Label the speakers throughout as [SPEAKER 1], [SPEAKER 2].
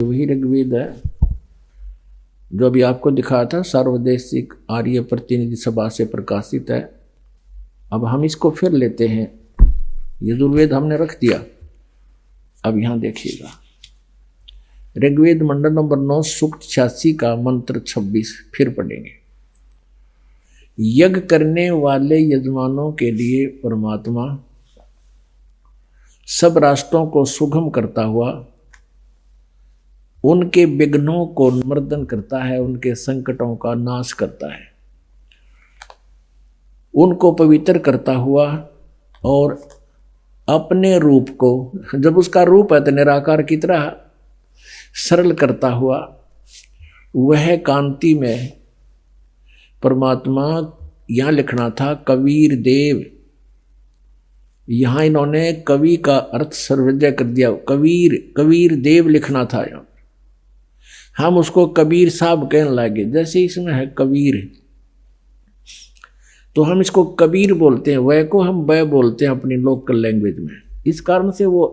[SPEAKER 1] वही ऋग्वेद है जो अभी आपको दिखाया था, सार्वदेशिक आर्य प्रतिनिधि सभा से प्रकाशित है। अब हम इसको फिर लेते हैं। यजुर्वेद हमने रख दिया। अब यहां देखिएगा, ऋग्वेद मंडल नंबर 9 सूक्त 86 का मंत्र 26 फिर पढ़ेंगे। यज्ञ करने वाले यजमानों के लिए परमात्मा सब रास्तों को सुगम करता हुआ उनके विघ्नों को मर्दन करता है, उनके संकटों का नाश करता है, उनको पवित्र करता हुआ और अपने रूप को, जब उसका रूप है तो निराकार की तरह सरल करता हुआ, वह कांति में परमात्मा, यहां लिखना था कबीर देव, यहां इन्होंने कवि का अर्थ सर्वज्ञ कर दिया। कबीर देव लिखना था यहां, हम उसको कबीर साहब कहने लगे। जैसे इसमें है कबीर, तो हम इसको कबीर बोलते हैं, वह को हम वह बोलते हैं अपनी लोकल लैंग्वेज में। इस कारण से वो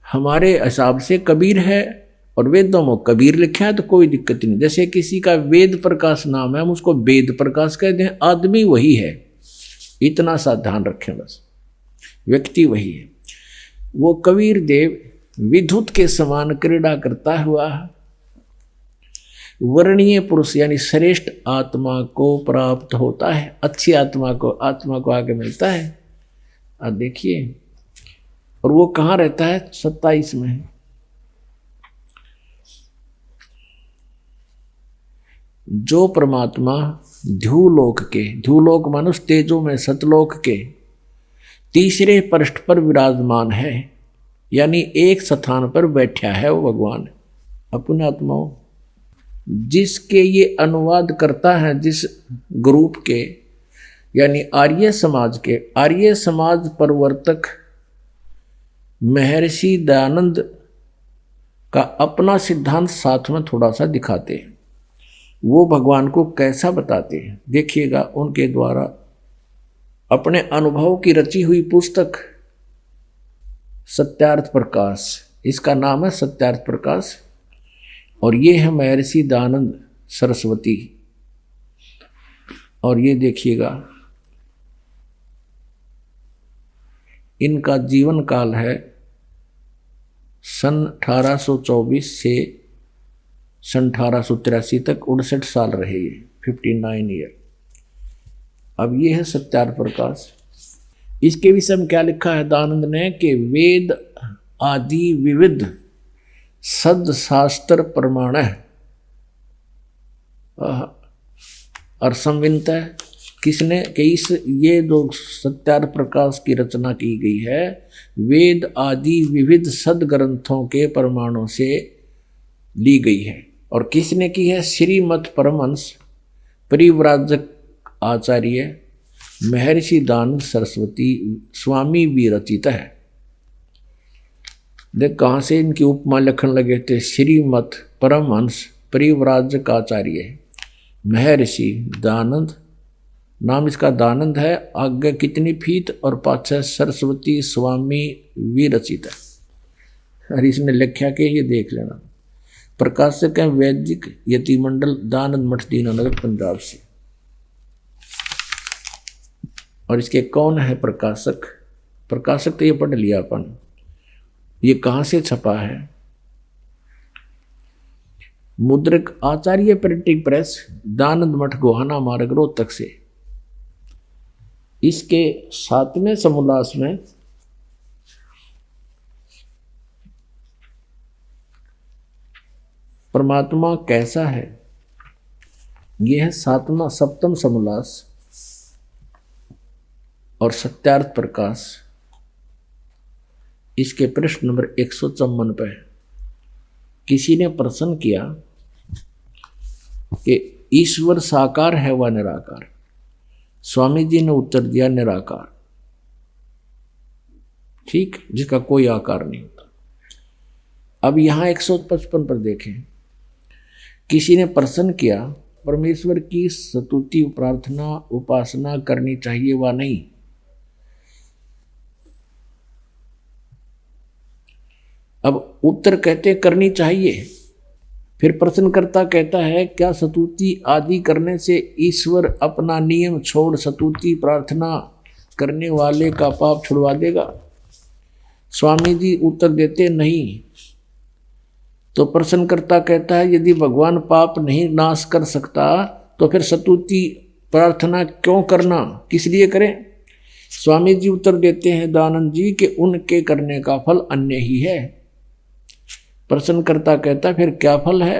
[SPEAKER 1] हमारे हिसाब से कबीर है और वेदों में कबीर लिखा है तो कोई दिक्कत नहीं। जैसे किसी का वेद प्रकाश नाम है, हम उसको वेद प्रकाश कहते हैं, आदमी वही है, इतना सा ध्यान रखें बस, व्यक्ति वही है। वो कबीर देव विद्युत के समान क्रीड़ा करता हुआ वर्णीय पुरुष यानी श्रेष्ठ आत्मा को प्राप्त होता है, अच्छी आत्मा को आगे मिलता है। अब देखिए, और वो कहाँ रहता है? 27 में। जो परमात्मा ध्युलोक मनुष्य तेजो में सतलोक के तीसरे पृष्ठ पर विराजमान है, यानी एक स्थान पर बैठा है वो भगवान अपने आत्माओं, जिसके ये अनुवाद करता है, जिस ग्रुप के यानी आर्य समाज प्रवर्तक महर्षि दयानंद का अपना सिद्धांत साथ में थोड़ा सा दिखाते हैं। वो भगवान को कैसा बताते हैं देखिएगा। उनके द्वारा अपने अनुभव की रची हुई पुस्तक सत्यार्थ प्रकाश, इसका नाम है सत्यार्थ प्रकाश, और ये है महर्षि दयानंद सरस्वती। और ये देखिएगा, इनका जीवन काल है सन 1824 से सन 1883 तक, 59 साल रहे ये, 59 ईयर। अब ये है सत्यार्थ प्रकाश। इसके विषय में क्या लिखा है दयानंद ने कि वेद आदि विविध सद शास्त्र प्रमाण और संवित है। किसने कि ये जो सत्यार्थ प्रकाश की रचना की गई है, वेद आदि विविध सद ग्रंथों के प्रमाणों से ली गई है। और किसने की है? श्रीमद परमहंस परिव्राजक आचार्य महर्षि दयानंद सरस्वती स्वामी विरचित है। देख कहाँ से इनकी उपमा लिखने लगे थे। श्रीमद परमहंस परिव्राजक आचार्य महर्षि दयानंद, नाम इसका दयानंद है, आगे कितनी फीत और पाछे सरस्वती स्वामी विरचित है। और इसने लिखा के ये देख लेना। प्रकाशक है वैदिक यति मंडल, दयानंद मठ, दीनानगर, पंजाब से। और इसके कौन है प्रकाशक? प्रकाशक तो ये पढ़ लिया अपन। ये कहाँ से छपा है? मुद्रक आचार्य प्रिंटिंग प्रेस, दयानंद मठ, गोहाना मार्ग, रोहतक से। इसके 7वें समोल्लास में परमात्मा कैसा है, यह है सप्तम समोल्लास और सत्यार्थ प्रकाश। इसके पृष्ठ नंबर 154 पे किसी ने प्रश्न किया कि ईश्वर साकार है व निराकार? स्वामी जी ने उत्तर दिया निराकार, ठीक, जिसका कोई आकार नहीं होता। अब यहां 155 पर देखें, किसी ने प्रश्न किया परमेश्वर की स्तुति प्रार्थना उपासना करनी चाहिए व नहीं? अब उत्तर कहते करनी चाहिए, फिर प्रश्नकर्ता कहता है, क्या स्तुति आदि करने से ईश्वर अपना नियम छोड़ स्तुति प्रार्थना करने वाले का पाप छुड़वा देगा? स्वामी जी उत्तर देते, नहीं। तो प्रश्नकर्ता कहता है, यदि भगवान पाप नहीं नाश कर सकता तो फिर स्तुति प्रार्थना क्यों करना, किस लिए करें? स्वामी जी उत्तर देते हैं दयानंद जी कि उनके करने का फल अन्य ही है। प्रश्नकर्ता कहता है, फिर क्या फल है?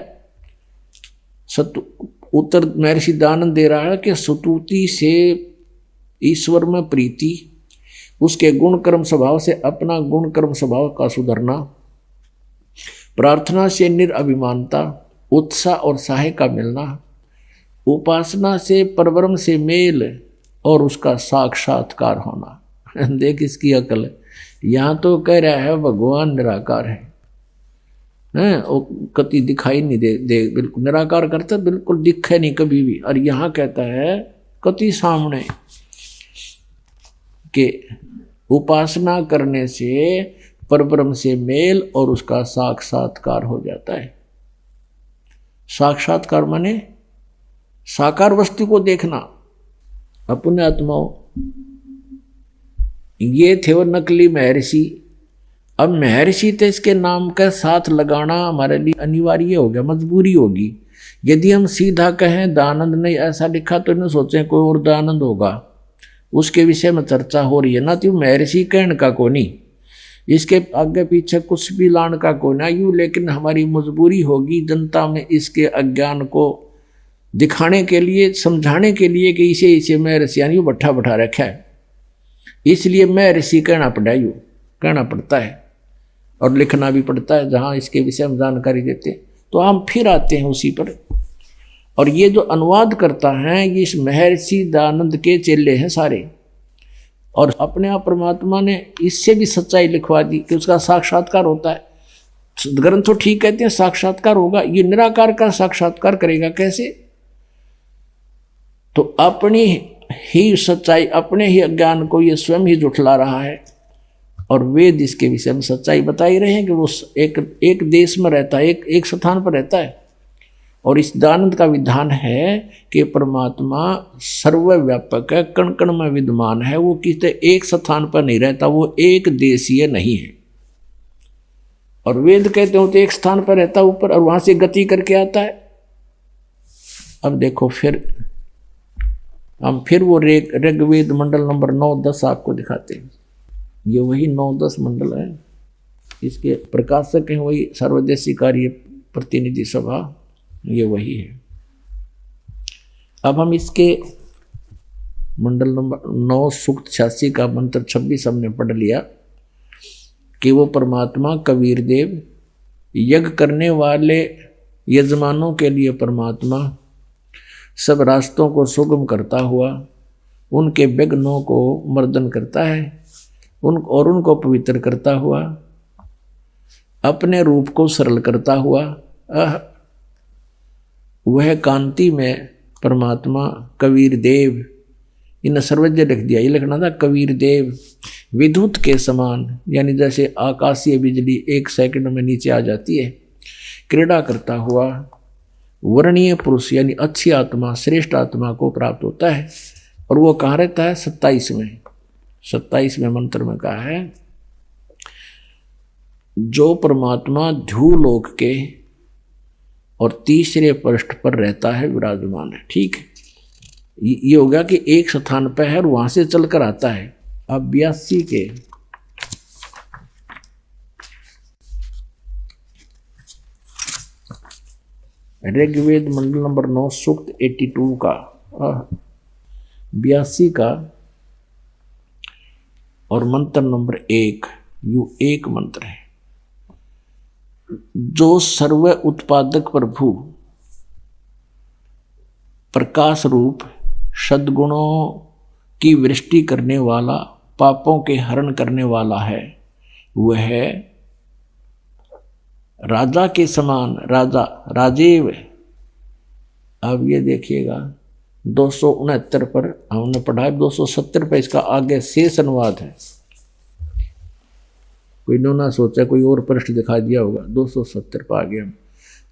[SPEAKER 1] उत्तर महर्षि दयानंद दे रहा है कि स्तुति से ईश्वर में प्रीति, उसके गुण कर्म स्वभाव से अपना गुण कर्म स्वभाव का सुधरना, प्रार्थना से निरअभिमानता, उत्साह और सहाय का मिलना, उपासना से परब्रह्म से मेल और उसका साक्षात्कार होना। देख इसकी अकल, यहाँ तो कह रहा है भगवान निराकार है, वो कति दिखाई नहीं दे बिल्कुल निराकार करता, बिल्कुल दिखे नहीं कभी भी। और यहाँ कहता है कति सामने कि उपासना करने से परब्रह्म से मेल और उसका साक्षात्कार हो जाता है। साक्षात्कार माने साकार वस्तु को देखना। अपने आत्माओं, ये थे वो नकली महर्षि। अब महर्षि तो इसके नाम का साथ लगाना हमारे लिए अनिवार्य हो गया, मजबूरी होगी। यदि हम सीधा कहें दयानंद ने ऐसा लिखा तो इन्हें सोचें कोई और दयानंद होगा, उसके विषय में चर्चा हो रही है ना, तो महर्षि कहने का को नहीं, इसके आगे पीछे कुछ भी लाने का को ना यूँ। लेकिन हमारी मजबूरी होगी जनता में इसके अज्ञान को दिखाने के लिए, समझाने के लिए कि इसे महर्षि यानी बैठा बैठा रखा है, इसलिए महर्षि कहना पड़ा, यूँ कहना पड़ता है और लिखना भी पड़ता है जहाँ इसके विषय में जानकारी देते हैं। तो हम फिर आते हैं उसी पर। और ये जो अनुवाद करता है ये इस महर्षि दयानंद के चेले हैं सारे, और अपने आप परमात्मा ने इससे भी सच्चाई लिखवा दी कि उसका साक्षात्कार होता है। ग्रंथ तो ठीक कहते हैं साक्षात्कार होगा, ये निराकार का साक्षात्कार करेगा कैसे? तो अपनी ही सच्चाई, अपने ही अज्ञान को ये स्वयं ही जुठला रहा है। और वेद इसके विषय में सच्चाई बता ही रहे हैं कि वो एक देश में रहता है, एक स्थान पर रहता है। और इस दयानंद का विधान है कि परमात्मा सर्वव्यापक है, कण कण में विद्यमान है, वो किसी एक स्थान पर नहीं रहता, वो एक देशीय नहीं है। और वेद कहते हो तो एक स्थान पर रहता ऊपर, और वहां से गति करके आता है। अब देखो फिर हम फिर वो ऋग्वेद मंडल नंबर 9-10 आपको दिखाते हैं। ये वही 9-10 मंडल है, इसके प्रकाशक हैं वही सर्वदेशी कार्य प्रतिनिधि सभा, ये वही है। अब हम इसके मंडल नंबर 9 सूक्त 86 का मंत्र 26 हमने पढ़ लिया कि वो परमात्मा कबीर देव यज्ञ करने वाले यजमानों के लिए परमात्मा सब रास्तों को सुगम करता हुआ उनके विघ्नों को मर्दन करता है, उनको पवित्र करता हुआ, अपने रूप को सरल करता हुआ, वह कांति में परमात्मा कबीर देव, इन सर्वज्ञ लिख दिया, ये लिखना था कबीर देव विद्युत के समान, यानी जैसे आकाशीय बिजली 1 सेकंड में नीचे आ जाती है, क्रीड़ा करता हुआ वर्णीय पुरुष यानी अच्छी आत्मा, श्रेष्ठ आत्मा को प्राप्त होता है। और वो कहाँ रहता है? 27वें मंत्र में कहा है, जो परमात्मा ध्रुवलोक के और तीसरे पृष्ठ पर रहता है, विराजमान है। ठीक है, ये हो गया कि एक स्थान पर है और वहां से चलकर आता है। अब 82 के ऋग्वेद मंडल नंबर 9 सूक्त 82 का 82 का और मंत्र नंबर 1, यू एक मंत्र है। जो सर्व उत्पादक प्रभु प्रकाश रूप सद्गुणों की वृष्टि करने वाला, पापों के हरण करने वाला है, वह राजा के समान राजेव। अब ये देखिएगा 269 पर हमने पढ़ा है, 270 पर इसका आगे शेष अनुवाद है। कोई ना सोचा कोई और पृष्ठ दिखा दिया होगा, 270 पर आ गया।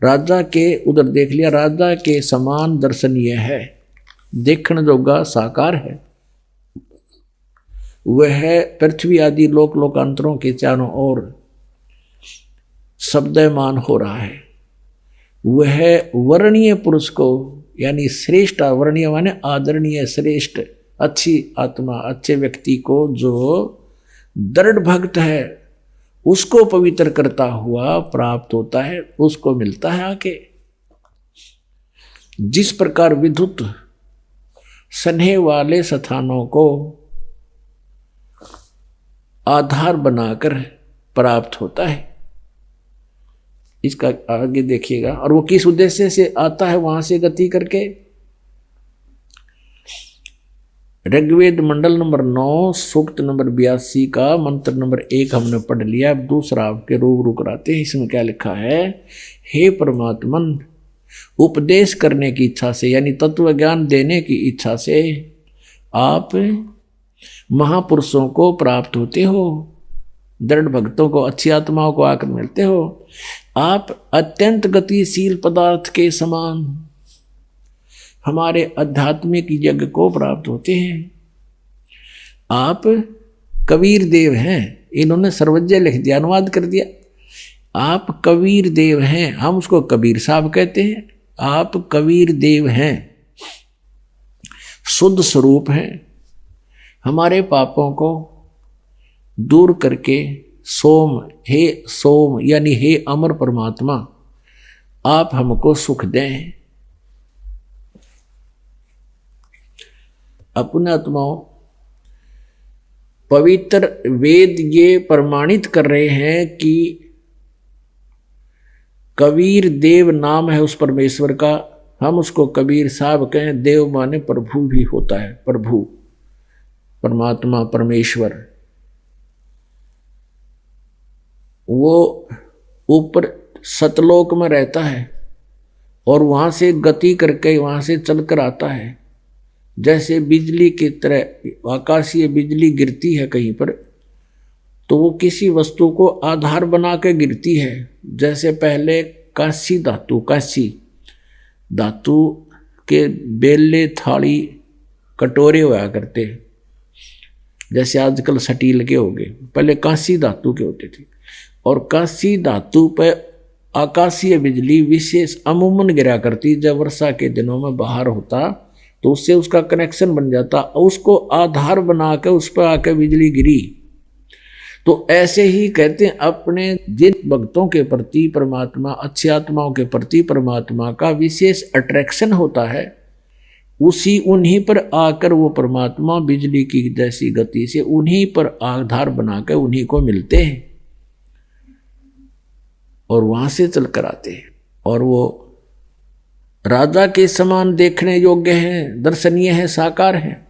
[SPEAKER 1] राजा के उधर देख लिया, राजा के समान दर्शनीय है, देखण जोगा साकार है। वह पृथ्वी आदि लोक लोकांतरों के चारों ओर शब्दमान हो रहा है। वह वर्णीय पुरुष को, यानी श्रेष्ठ, वर्णीय माने आदरणीय, श्रेष्ठ, अच्छी आत्मा, अच्छे व्यक्ति को जो दृढ़ भक्त है उसको पवित्र करता हुआ प्राप्त होता है, उसको मिलता है आके। जिस प्रकार विद्युत स्नेह वाले स्थानों को आधार बनाकर प्राप्त होता है, इसका आगे देखिएगा। और वो किस उद्देश्य से आता है वहां से गति करके, ऋग्वेद मंडल नंबर 9 सूक्त नंबर 82 का मंत्र नंबर 1 हमने पढ़ लिया। अब दूसरा आपके रूबरू कराते हैं। इसमें क्या लिखा है? हे परमात्मन, उपदेश करने की इच्छा से, यानी तत्व ज्ञान देने की इच्छा से आप महापुरुषों को प्राप्त होते हो, दृढ़ भक्तों को, अच्छी आत्माओं को आकर मिलते हो। आप अत्यंत गतिशील पदार्थ के समान हमारे आध्यात्मिक यज्ञ को प्राप्त होते हैं। आप कबीर देव हैं, इन्होंने सर्वज्ञ लिख दिया, अनुवाद कर दिया। आप कबीर देव हैं, हम उसको कबीर साहब कहते हैं। आप कबीर देव हैं, शुद्ध स्वरूप हैं, हमारे पापों को दूर करके सोम यानी हे अमर परमात्मा, आप हमको सुख दें। अपने आत्माओं, पवित्र वेद ये प्रमाणित कर रहे हैं कि कबीर देव नाम है उस परमेश्वर का, हम उसको कबीर साहब कहें। देव माने प्रभु भी होता है, प्रभु, परमात्मा, परमेश्वर। वो ऊपर सतलोक में रहता है और वहाँ से गति करके वहाँ से चलकर आता है। जैसे बिजली की तरह आकाशीय बिजली गिरती है कहीं पर, तो वो किसी वस्तु को आधार बना के गिरती है। जैसे पहले कांसी धातु के बेले, थाली, कटोरे हुआ करते, जैसे आजकल स्टील के हो गए, पहले कांसी धातु के होते थे। और कांसी धातु पर आकाशीय बिजली विशेष अमूमन गिरा करती। जब वर्षा के दिनों में बाहर होता तो उससे उसका कनेक्शन बन जाता, उसको आधार बना के उस पर आकर बिजली गिरी। तो ऐसे ही कहते हैं, अपने जिन भक्तों के प्रति परमात्मा, अच्छी आत्माओं के प्रति परमात्मा का विशेष अट्रैक्शन होता है, उन्हीं पर आकर वो परमात्मा बिजली की जैसी गति से उन्हीं पर आधार बनाकर उन्हीं को मिलते हैं और वहां से चलकर आते हैं। और वो राजा के समान देखने योग्य हैं, दर्शनीय है, साकार हैं।